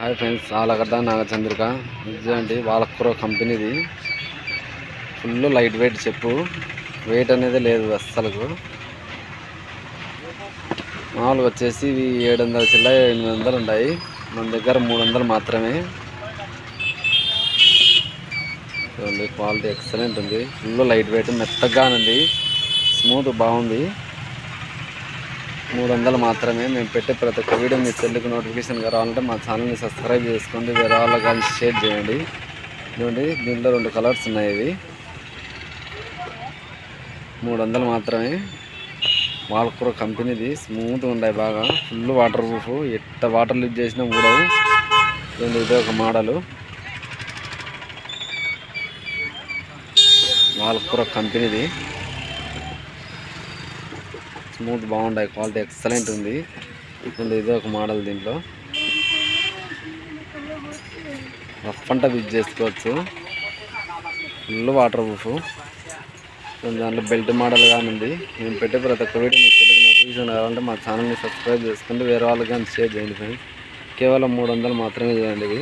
Hi friends, Allagadda నాగచంద్రిక ఇదండి వాలకూర కంపెనీది. Full light weight చెప్పు, వెయిట్ అనేది లేదు అస్సలకు. మామూలుగా వచ్చేసి ఇవి 700 చిల్ల 800 ఉంటాయి, మన దగ్గర 300 మాత్రమే. చూడండి, క్వాలిటీ ఎక్సలెంట్ ఉంది. ఫుల్ లైట్ వెయిట్, మెత్తగా ఉంది, స్మూత్ బాగుంది. 300 మాత్రమే. మేము పెట్టే ప్రతి ఒక్క వీడియో మీ సెల్లుకి నోటిఫికేషన్గా రావాలంటే మా ఛానల్ని సబ్స్క్రైబ్ చేసుకోండి, వేరే వాళ్ళకి కానీ షేర్ చేయండి. చూడండి, దీంట్లో 2 కలర్స్ ఉన్నాయి. ఇవి 300 మాత్రమే. వాలకూర కంపెనీది, స్మూత్ ఉంటాయి బాగా. ఫుల్ వాటర్ ప్రూఫ్, ఎట్ట వాటర్ లీక్ చేసినా ఊడవు. చూడండి, ఇదే ఒక మోడలు వాలకూర కంపెనీది. స్మూత్ బాగుంటాయి, క్వాలిటీ ఎక్సలెంట్ ఉంది. ఇదే ఒక మోడల్. దీంట్లో రఫ్ అంట యూజ్ చేసుకోవచ్చు. Full water proof. దాంట్లో బెల్ట్ మోడల్ కానీ ఉంది. మేము పెట్టే ప్రతి ఒక్క వీడియో మీకు తెలుగు నోటిఫికేషన్ కావాలంటే మా ఛానల్ని సబ్స్క్రైబ్ చేసుకోండి, వేరే వాళ్ళకి కానీ షేర్ చేయండి ఫ్రెండ్స్. కేవలం 300 మాత్రమే చేయండి. ఇవి